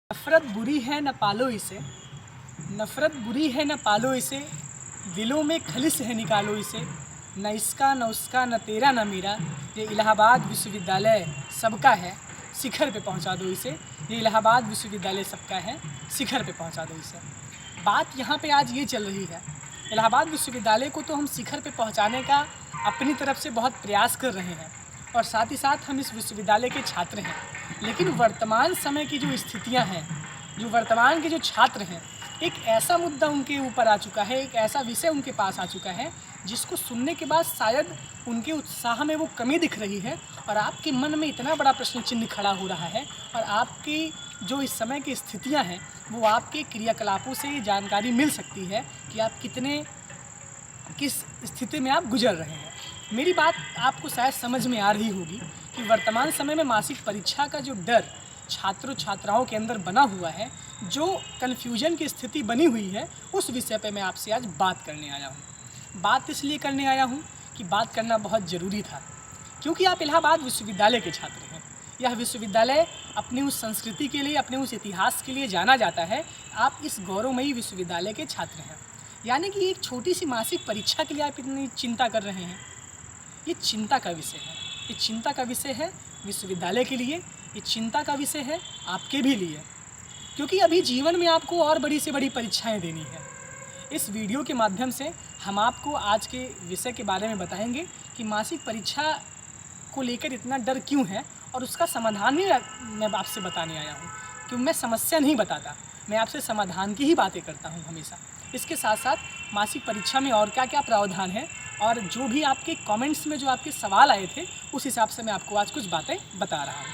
नफ़रत बुरी है न पालो इसे, नफ़रत बुरी है न पालो इसे, दिलों में खलिस है निकालो इसे, न इसका न उसका न तेरा न मेरा, ये इलाहाबाद विश्वविद्यालय सबका है, शिखर पे पहुंचा दो इसे। ये इलाहाबाद विश्वविद्यालय सबका है, शिखर पे पहुंचा दो इसे। बात यहाँ पे आज ये चल रही है, इलाहाबाद विश्वविद्यालय को तो हम शिखर पे पहुंचाने का अपनी तरफ से बहुत प्रयास कर रहे हैं और साथ ही साथ हम इस विश्वविद्यालय के छात्र हैं। लेकिन वर्तमान समय की जो स्थितियां हैं, जो वर्तमान के जो छात्र हैं, एक ऐसा मुद्दा उनके ऊपर आ चुका है, एक ऐसा विषय उनके पास आ चुका है जिसको सुनने के बाद शायद उनके उत्साह में वो कमी दिख रही है और आपके मन में इतना बड़ा प्रश्न चिन्ह खड़ा हो रहा है और आपकी जो इस समय की स्थितियां हैं वो आपके क्रियाकलापों से ये जानकारी मिल सकती है कि आप किस स्थिति में आप गुजर रहे हैं। मेरी बात आपको शायद समझ में आ रही होगी कि वर्तमान समय में मासिक परीक्षा का जो डर छात्रों छात्राओं के अंदर बना हुआ है, जो कन्फ्यूजन की स्थिति बनी हुई है, उस विषय पे मैं आपसे आज बात करने आया हूँ। बात इसलिए करने आया हूँ कि बात करना बहुत ज़रूरी था, क्योंकि आप इलाहाबाद विश्वविद्यालय के छात्र हैं। यह विश्वविद्यालय अपनी उस संस्कृति के लिए, अपने उस इतिहास के लिए जाना जाता है। आप इस गौरवमयी विश्वविद्यालय के छात्र हैं, यानी कि एक छोटी सी मासिक परीक्षा के लिए आप इतनी चिंता कर रहे हैं। ये चिंता का विषय है, ये चिंता का विषय है विश्वविद्यालय के लिए, ये चिंता का विषय है आपके भी लिए, क्योंकि अभी जीवन में आपको और बड़ी से बड़ी परीक्षाएं देनी है। इस वीडियो के माध्यम से हम आपको आज के विषय के बारे में बताएंगे कि मासिक परीक्षा को लेकर इतना डर क्यों है और उसका समाधान भी मैं आपसे बताने आया हूँ। क्यों मैं समस्या नहीं बताता, मैं आपसे समाधान की ही बातें करता हूँ हमेशा। इसके साथ साथ मासिक परीक्षा में और क्या क्या प्रावधान है और जो भी आपके कमेंट्स में जो आपके सवाल आए थे, उस हिसाब से मैं आपको आज कुछ बातें बता रहा हूँ।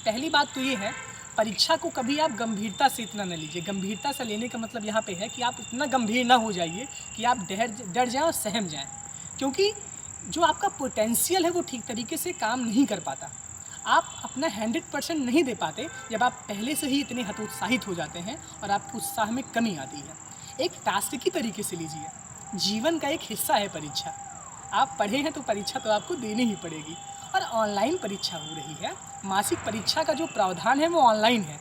पहली बात तो ये है, परीक्षा को कभी आप गंभीरता से इतना न लीजिए। गंभीरता से लेने का मतलब यहाँ पे है कि आप इतना गंभीर ना हो जाइए कि आप डर जाएं और सहम जाएं, क्योंकि जो आपका पोटेंशियल है वो ठीक तरीके से काम नहीं कर पाता। आप अपना 100% नहीं दे पाते जब आप पहले से ही इतने हतोत्साहित हो जाते हैं और आपको उत्साह में कमी आती है। एक टास्क की तरीके से लीजिए, जीवन का एक हिस्सा है परीक्षा। आप पढ़े हैं तो परीक्षा तो आपको देनी ही पड़ेगी और ऑनलाइन परीक्षा हो रही है। मासिक परीक्षा का जो प्रावधान है वो ऑनलाइन है,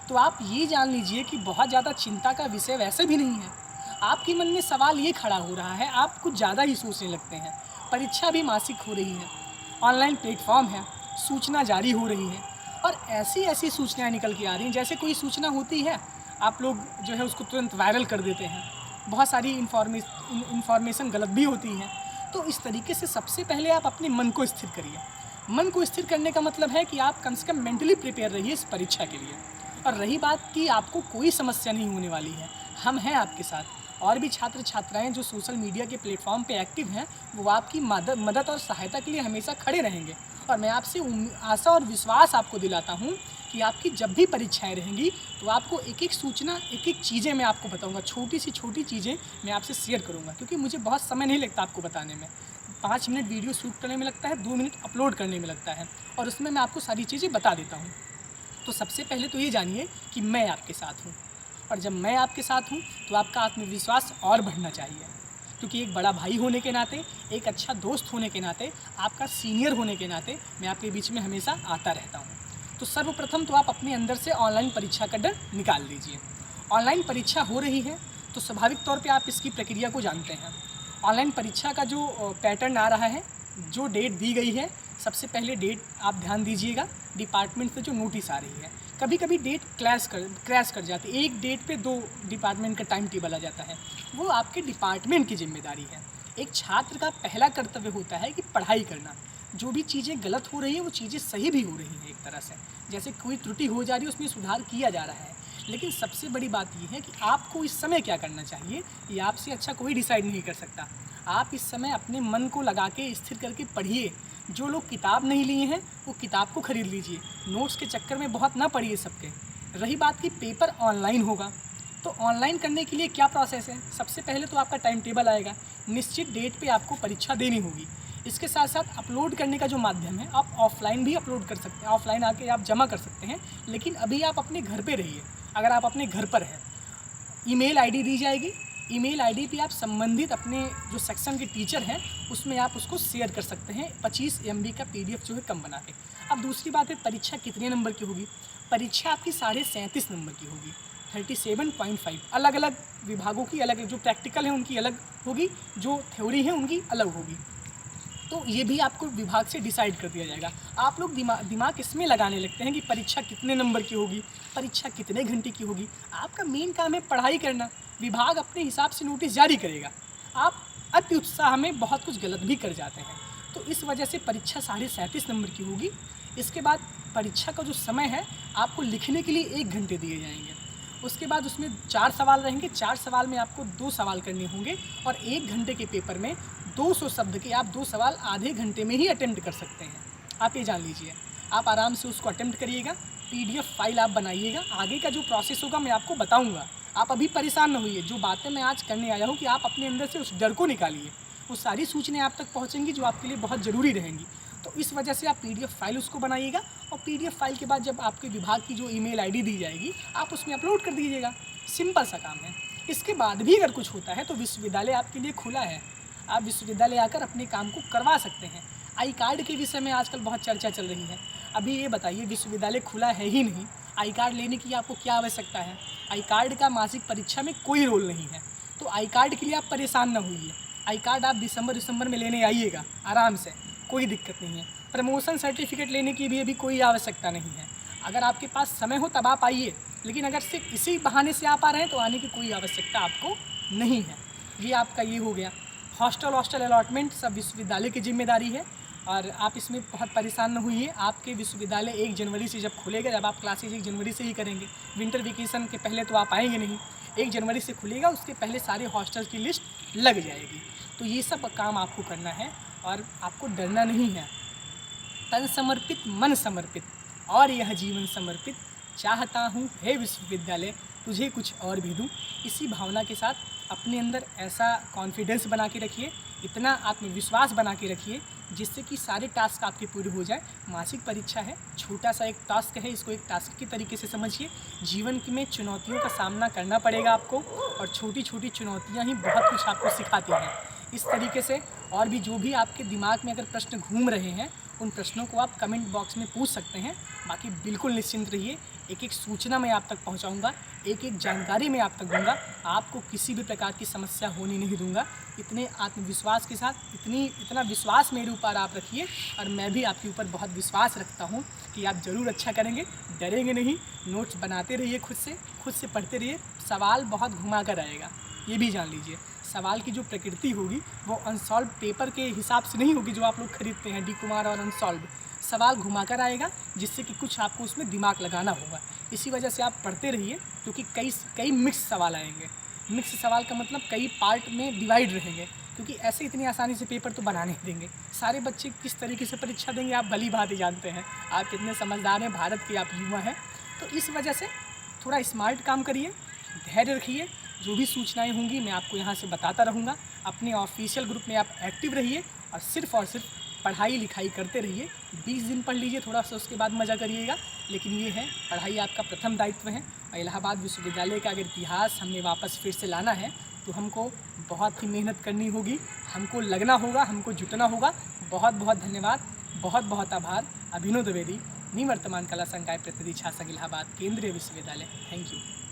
तो आप ये जान लीजिए कि बहुत ज़्यादा चिंता का विषय वैसे भी नहीं है। आपके मन में सवाल ये खड़ा हो रहा है, आप कुछ ज़्यादा ही सोचने लगते हैं। परीक्षा भी मासिक हो रही है, ऑनलाइन प्लेटफॉर्म है, सूचना जारी हो रही है और ऐसी ऐसी सूचनाएँ निकल के आ रही हैं, जैसे कोई सूचना होती है आप लोग जो है उसको तुरंत वायरल कर देते हैं। बहुत सारी इन्फॉर्मेशन गलत भी होती है। तो इस तरीके से सबसे पहले आप अपने मन को स्थिर करिए। मन को स्थिर करने का मतलब है कि आप कम से कम मेंटली प्रिपेयर रहिए इस परीक्षा के लिए। और रही बात कि आपको कोई समस्या नहीं होने वाली है, हम हैं आपके साथ। और भी छात्र छात्राएं जो सोशल मीडिया के प्लेटफॉर्म पे एक्टिव हैं, वो आपकी मदद और सहायता के लिए हमेशा खड़े रहेंगे। और मैं आपसे आशा और विश्वास आपको दिलाता हूँ कि आपकी जब भी परीक्षाएं रहेंगी तो आपको एक एक सूचना, एक एक चीज़ें मैं आपको बताऊँगा, छोटी सी छोटी चीज़ें मैं आपसे शेयर करूँगा, क्योंकि मुझे बहुत समय नहीं लगता आपको बताने में। 5 मिनट वीडियो शूट करने में लगता है, 2 मिनट अपलोड करने में लगता है और उसमें मैं आपको सारी चीज़ें बता देता हूँ। तो सबसे पहले तो ये जानिए कि मैं आपके साथ हूँ, और जब मैं आपके साथ हूँ तो आपका आत्मविश्वास और बढ़ना चाहिए, क्योंकि एक बड़ा भाई होने के नाते, एक अच्छा दोस्त होने के नाते, आपका सीनियर होने के नाते मैं आपके बीच में हमेशा आता रहता हूँ। तो सर्वप्रथम तो आप अपने अंदर से ऑनलाइन परीक्षा का डर निकाल दीजिए। ऑनलाइन परीक्षा हो रही है तो स्वाभाविक तौर पे आप इसकी प्रक्रिया को जानते हैं। ऑनलाइन परीक्षा का जो पैटर्न आ रहा है, जो डेट दी गई है, सबसे पहले डेट आप ध्यान दीजिएगा। डिपार्टमेंट से जो नोटिस आ रही है, कभी कभी डेट क्रैश कर जाती है। एक डेट पे 2 डिपार्टमेंट का टाइम टेबल आ जाता है, वो आपके डिपार्टमेंट की जिम्मेदारी है। एक छात्र का पहला कर्तव्य होता है कि पढ़ाई करना। जो भी चीज़ें गलत हो रही हैं वो चीज़ें सही भी हो रही हैं एक तरह से, जैसे कोई त्रुटि हो जा रही है उसमें सुधार किया जा रहा है। लेकिन सबसे बड़ी बात ये है कि आपको इस समय क्या करना चाहिए, ये आपसे अच्छा कोई डिसाइड नहीं कर सकता। आप इस समय अपने मन को लगा के स्थिर करके पढ़िए। जो लोग किताब नहीं लिए हैं वो किताब को खरीद लीजिए, नोट्स के चक्कर में बहुत ना पढ़िए सबके। रही बात कि पेपर ऑनलाइन होगा, तो ऑनलाइन करने के लिए क्या प्रोसेस है। सबसे पहले तो आपका टाइम टेबल आएगा, निश्चित डेट पे आपको परीक्षा देनी होगी। इसके साथ साथ अपलोड करने का जो माध्यम है, आप ऑफलाइन भी अपलोड कर सकते हैं, ऑफलाइन आके आप जमा कर सकते हैं। लेकिन अभी आप अपने घर पे रहिए। अगर आप अपने घर पर हैं, ईमेल आईडी दी जाएगी, ईमेल आईडी पे आप संबंधित अपने जो सेक्शन के टीचर हैं उसमें आप उसको शेयर कर सकते हैं 25 MB का PDF जो है कम बना के। अब दूसरी बात है परीक्षा कितने नंबर की होगी। परीक्षा आपकी 37.5 नंबर की होगी, 37.5। अलग अलग विभागों की अलग, जो प्रैक्टिकल है उनकी अलग होगी, जो थ्योरी है उनकी अलग होगी। तो ये भी आपको विभाग से डिसाइड कर दिया जाएगा। आप लोग दिमाग इसमें लगाने लगते हैं कि परीक्षा कितने नंबर की होगी, परीक्षा कितने घंटे की होगी। आपका मेन काम है पढ़ाई करना। विभाग अपने हिसाब से नोटिस जारी करेगा, आप अति उत्साह में बहुत कुछ गलत भी कर जाते हैं। तो इस वजह से परीक्षा 37.5 नंबर की होगी। इसके बाद परीक्षा का जो समय है, आपको लिखने के लिए 1 घंटे दिए जाएंगे। उसके बाद उसमें 4 सवाल रहेंगे। 4 सवाल में आपको 2 सवाल करने होंगे और 1 घंटे के पेपर में 200 शब्द के आप 2 सवाल आधे घंटे में ही अटेम्प्ट कर सकते हैं। आप ये जान लीजिए। आप आराम से उसको अटेम्प्ट करिएगा, PDF फाइल आप बनाइएगा। आगे का जो प्रोसेस होगा मैं आपको बताऊंगा। आप अभी परेशान न होइए। जो बातें मैं आज करने आया हूँ कि आप अपने अंदर से उस डर को निकालिए। वो सारी सूचनाएं आप तक पहुँचेंगी जो आपके लिए बहुत ज़रूरी रहेंगी। तो इस वजह से आप PDF फाइल उसको बनाइएगा और PDF फाइल के बाद जब आपके विभाग की जो ईमेल आईडी दी जाएगी, आप उसमें अपलोड कर दीजिएगा। सिंपल सा काम है। इसके बाद भी अगर कुछ होता है तो विश्वविद्यालय आपके लिए खुला है। आप विश्वविद्यालय आकर अपने काम को करवा सकते हैं। आई कार्ड के विषय में आजकल बहुत चर्चा चल रही है। अभी ये बताइए, विश्वविद्यालय खुला है ही नहीं, आई कार्ड लेने की आपको क्या आवश्यकता है। आई कार्ड का मासिक परीक्षा में कोई रोल नहीं है। तो आई कार्ड के लिए आप परेशान ना होइए। आई कार्ड आप दिसंबर में लेने आइएगा आराम से, कोई दिक्कत नहीं है। प्रमोशन सर्टिफिकेट लेने की भी अभी कोई आवश्यकता नहीं है। अगर आपके पास समय हो तब आप आइए, लेकिन अगर सिर्फ इसी बहाने से आप आ रहे हैं तो आने की कोई आवश्यकता आपको नहीं है। ये आपका ये हो गया। हॉस्टल अलॉटमेंट सब विश्वविद्यालय की जिम्मेदारी है और आप इसमें बहुत परेशान न होइए। आपके विश्वविद्यालय 1 जनवरी से जब खुलेगा, जब आप क्लासेज 1 जनवरी से ही करेंगे, विंटर वेकेशन के पहले तो आप आएंगे नहीं। 1 जनवरी से खुलेगा, उसके पहले सारे हॉस्टल की लिस्ट लग जाएगी। तो ये सब काम आपको करना है और आपको डरना नहीं है। तन समर्पित मन समर्पित और यह जीवन समर्पित, चाहता हूँ हे विश्वविद्यालय तुझे कुछ और भी दूँ। इसी भावना के साथ अपने अंदर ऐसा कॉन्फिडेंस बना के रखिए, इतना आत्मविश्वास बना के रखिए जिससे कि सारे टास्क आपके पूरे हो जाए। मासिक परीक्षा है, छोटा सा एक टास्क है, इसको एक टास्क की तरीके से समझिए। जीवन में चुनौतियों का सामना करना पड़ेगा आपको और छोटी छोटी चुनौतियाँ ही बहुत कुछ आपको सिखाती हैं। इस तरीके से और भी जो भी आपके दिमाग में अगर प्रश्न घूम रहे हैं, उन प्रश्नों को आप कमेंट बॉक्स में पूछ सकते हैं। बाकी बिल्कुल निश्चिंत रहिए, एक एक सूचना मैं आप तक पहुंचाऊंगा, एक एक जानकारी मैं आप तक दूंगा। आपको किसी भी प्रकार की समस्या होने नहीं दूंगा। इतने आत्मविश्वास के साथ इतना विश्वास मेरे ऊपर आप रखिए और मैं भी आपके ऊपर बहुत विश्वास रखता हूं कि आप ज़रूर अच्छा करेंगे। डरेंगे नहीं, नोट्स बनाते रहिए, खुद से पढ़ते रहिए। सवाल बहुत घुमा कर आएगा, ये भी जान लीजिए। सवाल की जो प्रकृति होगी वो अनसॉल्व पेपर के हिसाब से नहीं होगी जो आप लोग खरीदते हैं, डी कुमार और अनसॉल्व। सवाल घुमा कर आएगा जिससे कि कुछ आपको उसमें दिमाग लगाना होगा। इसी वजह से आप पढ़ते रहिए, क्योंकि कई मिक्स सवाल आएंगे। मिक्स सवाल का मतलब कई पार्ट में डिवाइड रहेंगे, क्योंकि ऐसे इतनी आसानी से पेपर तो बना नहीं देंगे। सारे बच्चे किस तरीके से परीक्षा देंगे आप भली भांति जानते हैं। आप कितने समझदार हैं, भारत के आप युवा हैं। तो इस वजह से थोड़ा स्मार्ट काम करिए, धैर्य रखिए। जो भी सूचनाएं होंगी मैं आपको यहाँ से बताता रहूँगा। अपने ऑफिशियल ग्रुप में आप एक्टिव रहिए और सिर्फ पढ़ाई लिखाई करते रहिए। 20 दिन पढ़ लीजिए थोड़ा सा, उसके बाद मज़ा करिएगा। लेकिन ये है, पढ़ाई आपका प्रथम दायित्व है। और इलाहाबाद विश्वविद्यालय का अगर इतिहास हमें वापस फिर से लाना है तो हमको बहुत ही मेहनत करनी होगी, हमको लगना होगा, हमको जुटना होगा। बहुत बहुत धन्यवाद, बहुत बहुत आभार। अभिनव द्विवेदी, निवर्तमान कला संकाय प्रतिनिधि छात्र संघ इलाहाबाद केंद्रीय विश्वविद्यालय। Thank you.